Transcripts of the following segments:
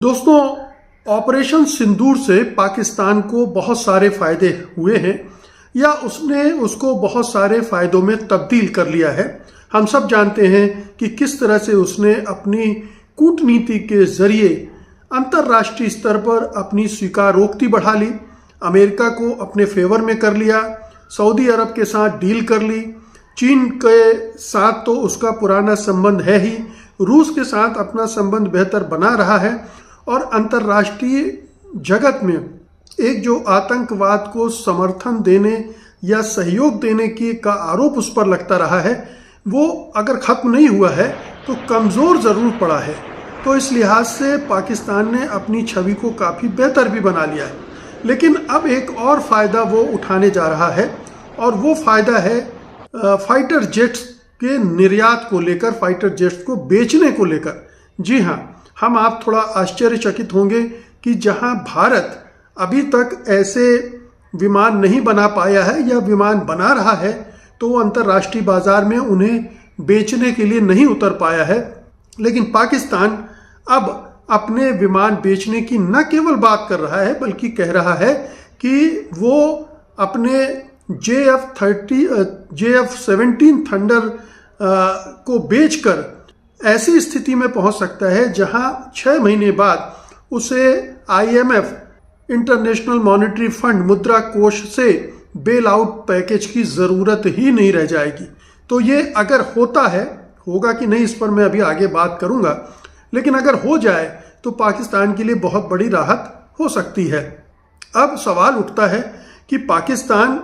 दोस्तों, ऑपरेशन सिंदूर से पाकिस्तान को बहुत सारे फायदे हुए हैं या उसने उसको बहुत सारे फायदों में तब्दील कर लिया है। हम सब जानते हैं कि किस तरह से उसने अपनी कूटनीति के जरिए अंतर्राष्ट्रीय स्तर पर अपनी स्वीकारोक्ति बढ़ा ली, अमेरिका को अपने फेवर में कर लिया, सऊदी अरब के साथ डील कर ली, चीन के साथ तो उसका पुराना संबंध है ही, रूस के साथ अपना संबंध बेहतर बना रहा है और अंतर्राष्ट्रीय जगत में एक जो आतंकवाद को समर्थन देने या सहयोग देने की का आरोप उस पर लगता रहा है, वो अगर खत्म नहीं हुआ है तो कमज़ोर ज़रूर पड़ा है। तो इस लिहाज से पाकिस्तान ने अपनी छवि को काफ़ी बेहतर भी बना लिया है। लेकिन अब एक और फ़ायदा वो उठाने जा रहा है और वो फ़ायदा है फाइटर जेट्स के निर्यात को लेकर, फाइटर जेट्स को बेचने को लेकर। जी हाँ, हम आप थोड़ा आश्चर्यचकित होंगे कि जहां भारत अभी तक ऐसे विमान नहीं बना पाया है या विमान बना रहा है तो वो अंतर्राष्ट्रीय बाजार में उन्हें बेचने के लिए नहीं उतर पाया है। लेकिन पाकिस्तान अब अपने विमान बेचने की न केवल बात कर रहा है बल्कि कह रहा है कि वो अपने JF-17 थंडर को बेचकर ऐसी स्थिति में पहुंच सकता है जहां 6 महीने बाद उसे IMF इंटरनेशनल मॉनेटरी फंड मुद्रा कोष से बेल आउट पैकेज की ज़रूरत ही नहीं रह जाएगी। तो ये अगर होता है, होगा कि नहीं इस पर मैं अभी आगे बात करूंगा, लेकिन अगर हो जाए तो पाकिस्तान के लिए बहुत बड़ी राहत हो सकती है। अब सवाल उठता है कि पाकिस्तान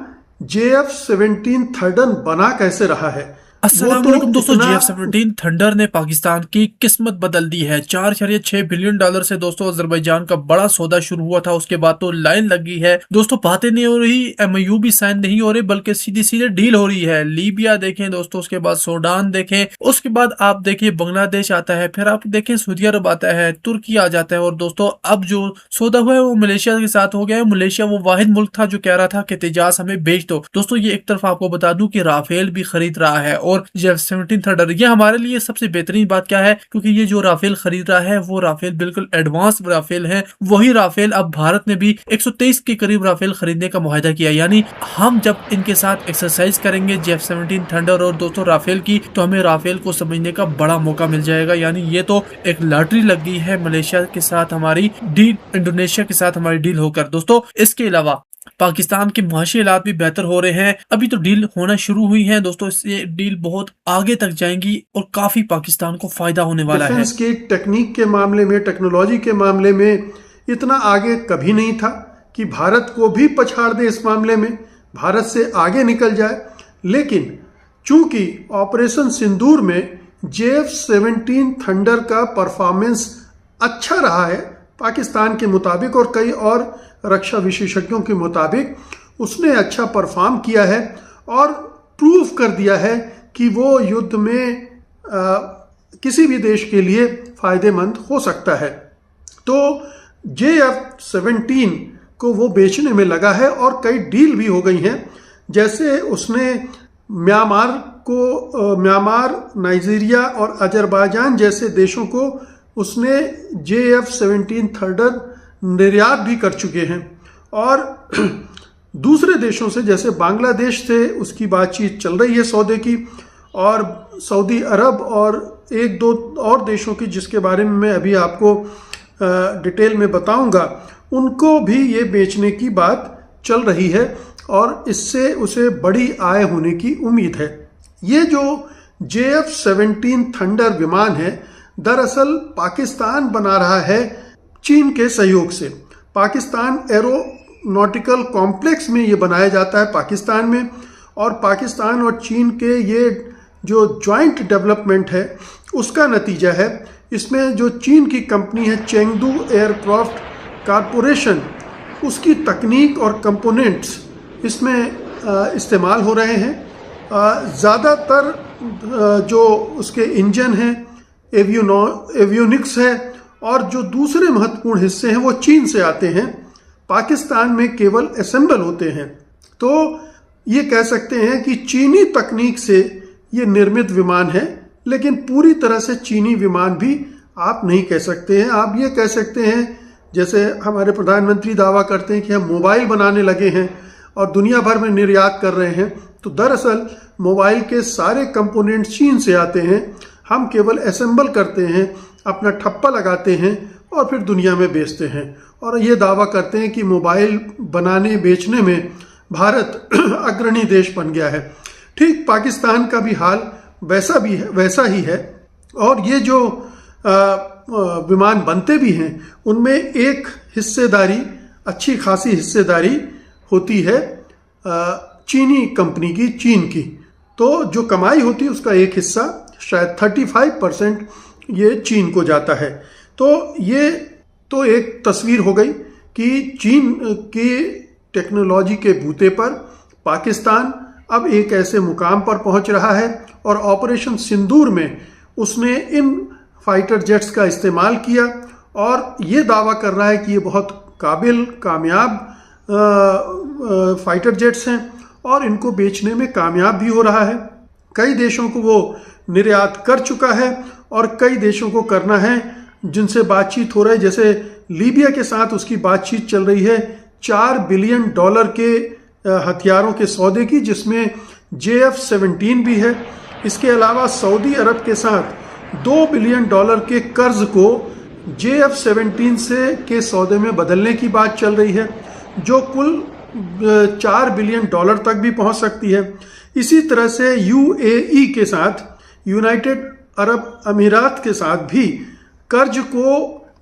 JF-17 थंडर बना कैसे रहा है। अस्सलाम वालेकुम दोस्तों, JF-17 थंडर ने पाकिस्तान की किस्मत बदल दी है। $4.6 बिलियन से दोस्तों अजरबैजान का बड़ा सौदा शुरू हुआ था, उसके बाद तो लाइन लगी है दोस्तों। बातें नहीं हो रही, MOU भी साइन नहीं हो रही, बल्कि सीधी सीधे डील हो रही है। लीबिया देखें दोस्तों, उसके बाद सूडान देखें, उसके बाद आप देखिए बांग्लादेश आता है, फिर आप देखें सऊदी अरब आता है, तुर्की आ जाता है और दोस्तों अब जो सौदा हुआ है वो मलेशिया के साथ हो गया है। मलेशिया वो वाहिद मुल्क था जो कह रहा था कि तेजाज हमें बेच दो। दोस्तों ये एक तरफ आपको बता दूं कि राफेल भी खरीद रहा है और JF-17 थंडर, ये हमारे लिए सबसे बेहतरीन बात क्या है, क्योंकि ये जो राफेल खरीद रहा है वो राफेल बिल्कुल एडवांस राफेल है। वही राफेल अब भारत ने भी 123 के करीब राफेल खरीदने का मुआहदा किया। यानी हम जब इनके साथ एक्सरसाइज करेंगे JF-17 थंडर और दोस्तों राफेल की, तो हमें राफेल को समझने का बड़ा मौका मिल जाएगा। यानी ये तो एक लॉटरी लग गई है मलेशिया के साथ हमारी डील, इंडोनेशिया के साथ हमारी डील होकर। दोस्तों इसके अलावा पाकिस्तान के माशी हालात भी बेहतर हो रहे हैं। अभी तो डील होना शुरू हुई है दोस्तों, इससे डील बहुत आगे तक जाएंगी और काफी पाकिस्तान को फायदा होने वाला है। डिफेंस की टेक्निक के मामले में, टेक्नोलॉजी के मामले में इतना आगे कभी नहीं था कि भारत को भी पछाड़ दे, इस मामले में भारत से आगे निकल जाए। लेकिन चूंकि ऑपरेशन सिंदूर में JF-17 थंडर का परफॉर्मेंस अच्छा रहा है पाकिस्तान के मुताबिक और कई और रक्षा विशेषज्ञों के मुताबिक, उसने अच्छा परफॉर्म किया है और प्रूव कर दिया है कि वो युद्ध में किसी भी देश के लिए फायदेमंद हो सकता है। तो JF-17 को वो बेचने में लगा है और कई डील भी हो गई हैं। जैसे उसने म्यांमार, नाइजीरिया और अजरबैजान जैसे देशों को उसने JF-17 थंडर निर्यात भी कर चुके हैं और दूसरे देशों से जैसे बांग्लादेश से उसकी बातचीत चल रही है सौदे की, और सऊदी अरब और एक दो और देशों की जिसके बारे में मैं अभी आपको डिटेल में बताऊंगा, उनको भी ये बेचने की बात चल रही है और इससे उसे बड़ी आय होने की उम्मीद है। ये जो JF-17 थंडर विमान है दरअसल पाकिस्तान बना रहा है चीन के सहयोग से। पाकिस्तान एरोनॉटिकल कॉम्प्लेक्स में ये बनाया जाता है पाकिस्तान में, और पाकिस्तान और चीन के ये जो जॉइंट डेवलपमेंट है उसका नतीजा है। इसमें जो चीन की कंपनी है चेंगडू एयरक्राफ्ट कारपोरेशन, उसकी तकनीक और कंपोनेंट्स इसमें इस्तेमाल हो रहे हैं। ज़्यादातर जो उसके इंजन हैं, एवियोनिक्स है और जो दूसरे महत्वपूर्ण हिस्से हैं वो चीन से आते हैं, पाकिस्तान में केवल असेंबल होते हैं। तो ये कह सकते हैं कि चीनी तकनीक से ये निर्मित विमान है, लेकिन पूरी तरह से चीनी विमान भी आप नहीं कह सकते हैं। आप ये कह सकते हैं, जैसे हमारे प्रधानमंत्री दावा करते हैं कि हम मोबाइल बनाने लगे हैं और दुनिया भर में निर्यात कर रहे हैं, तो दरअसल मोबाइल के सारे कंपोनेंट चीन से आते हैं। हम केवल असेंबल करते हैं, अपना ठप्पा लगाते हैं और फिर दुनिया में बेचते हैं, और ये दावा करते हैं कि मोबाइल बनाने बेचने में भारत अग्रणी देश बन गया है। ठीक पाकिस्तान का भी हाल वैसा ही है। और ये जो विमान बनते भी हैं उनमें एक हिस्सेदारी, अच्छी खासी हिस्सेदारी होती है चीनी कंपनी की, चीन की। तो जो कमाई होती है उसका एक हिस्सा, शायद 35% ये चीन को जाता है। तो ये तो एक तस्वीर हो गई कि चीन की टेक्नोलॉजी के बूते पर पाकिस्तान अब एक ऐसे मुकाम पर पहुंच रहा है, और ऑपरेशन सिंदूर में उसने इन फाइटर जेट्स का इस्तेमाल किया और ये दावा कर रहा है कि ये बहुत कामयाब फाइटर जेट्स हैं और इनको बेचने में कामयाब भी हो रहा है। कई देशों को वो निर्यात कर चुका है और कई देशों को करना है जिनसे बातचीत हो रही है। जैसे लीबिया के साथ उसकी बातचीत चल रही है $4 बिलियन के हथियारों के सौदे की, जिसमें JF-17 भी है। इसके अलावा सऊदी अरब के साथ $2 बिलियन के कर्ज को JF-17 के सौदे में बदलने की बात चल रही है, जो कुल $4 बिलियन तक भी पहुंच सकती है। इसी तरह से UAE के साथ, यूनाइटेड अरब अमीरात के साथ भी कर्ज को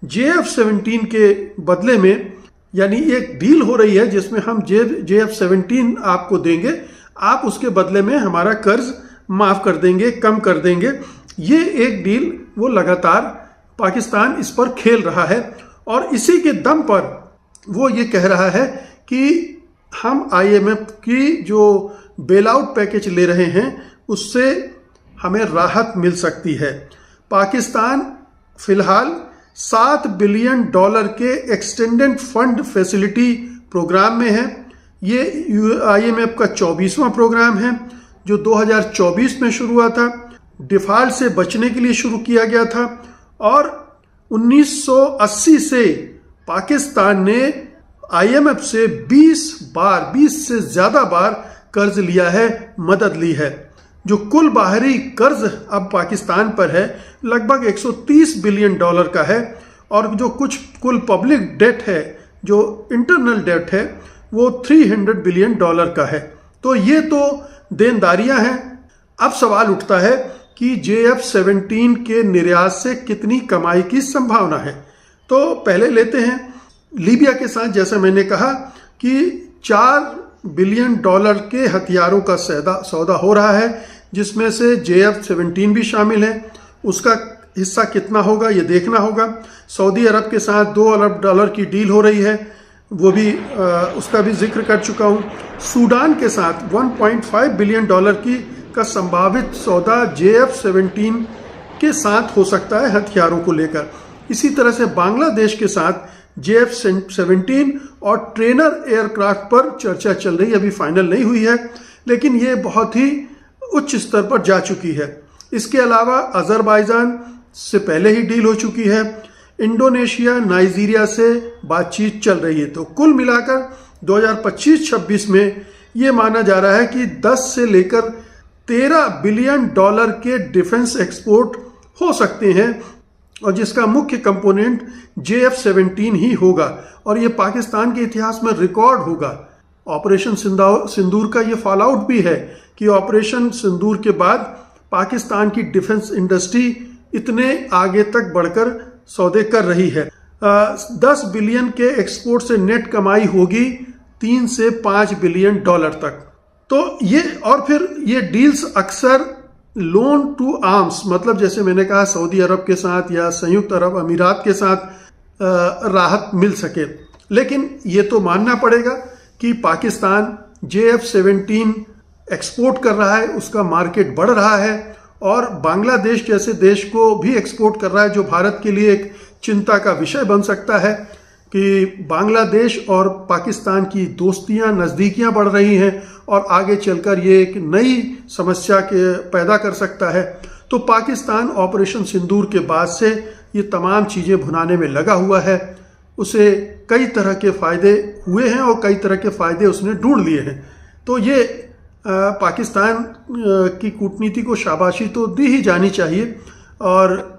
JF-17 के बदले में, यानी एक डील हो रही है जिसमें हम JF-17 आपको देंगे, आप उसके बदले में हमारा कर्ज माफ कर देंगे, कम कर देंगे। ये एक डील वो लगातार पाकिस्तान इस पर खेल रहा है, और इसी के दम पर वो ये कह रहा है कि हम IMF की जो बेल आउट पैकेज ले रहे हैं उससे हमें राहत मिल सकती है। पाकिस्तान फिलहाल $7 बिलियन के एक्सटेंडेड फंड फैसिलिटी प्रोग्राम में है। ये IMF का 24वां प्रोग्राम है जो 2024 में शुरू हुआ था। डिफॉल्ट से बचने के लिए शुरू किया गया था, और 1980 से पाकिस्तान ने IMF से 20 से ज्यादा बार कर्ज लिया है, मदद ली है। जो कुल बाहरी कर्ज अब पाकिस्तान पर है लगभग $130 बिलियन का है, और जो कुछ कुल पब्लिक डेट है, जो इंटरनल डेट है, वो $300 बिलियन का है। तो ये तो देनदारियां हैं। अब सवाल उठता है कि JF-17 के निर्यात से कितनी कमाई की संभावना है। तो पहले लेते हैं लीबिया के साथ। जैसे मैंने कहा कि $4 बिलियन के हथियारों का सौदा हो रहा है, जिसमें से JF-17 भी शामिल है। उसका हिस्सा कितना होगा ये देखना होगा। सऊदी अरब के साथ $2 अरब की डील हो रही है, वो भी उसका भी जिक्र कर चुका हूँ। सूडान के साथ $1.5 बिलियन का संभावित सौदा JF-17 के साथ हो सकता है हथियारों को लेकर। इसी तरह से बांग्लादेश के साथ JF-17 और ट्रेनर एयरक्राफ्ट पर चर्चा चल रही है, अभी फाइनल नहीं हुई है, लेकिन ये बहुत ही उच्च स्तर पर जा चुकी है। इसके अलावा अजरबैजान से पहले ही डील हो चुकी है। इंडोनेशिया, नाइजीरिया से बातचीत चल रही है। तो कुल मिलाकर 2025-26 में ये माना जा रहा है कि 10 से लेकर $13 बिलियन के डिफेंस एक्सपोर्ट हो सकते हैं, और जिसका मुख्य कंपोनेंट JF-17 ही होगा, और ये पाकिस्तान के इतिहास में रिकॉर्ड होगा। ऑपरेशन सिंदूर का ये फॉल आउट भी है कि ऑपरेशन सिंदूर के बाद पाकिस्तान की डिफेंस इंडस्ट्री इतने आगे तक बढ़कर सौदे कर रही है। 10 बिलियन के एक्सपोर्ट से नेट कमाई होगी $3 से $5 बिलियन तक। तो ये, और फिर ये डील्स अक्सर लोन टू आर्म्स, मतलब जैसे मैंने कहा सऊदी अरब के साथ या संयुक्त अरब अमीरात के साथ राहत मिल सके। लेकिन ये तो मानना पड़ेगा कि पाकिस्तान JF-17 एक्सपोर्ट कर रहा है, उसका मार्केट बढ़ रहा है, और बांग्लादेश जैसे देश को भी एक्सपोर्ट कर रहा है, जो भारत के लिए एक चिंता का विषय बन सकता है कि बांग्लादेश और पाकिस्तान की दोस्तियां, नज़दीकियां बढ़ रही हैं, और आगे चलकर ये एक नई समस्या के पैदा कर सकता है। तो पाकिस्तान ऑपरेशन सिंदूर के बाद से ये तमाम चीज़ें भुनाने में लगा हुआ है। उसे कई तरह के फ़ायदे हुए हैं और कई तरह के फ़ायदे उसने ढूंढ लिए हैं। तो ये पाकिस्तान की कूटनीति को शाबाशी तो दी ही जानी चाहिए। और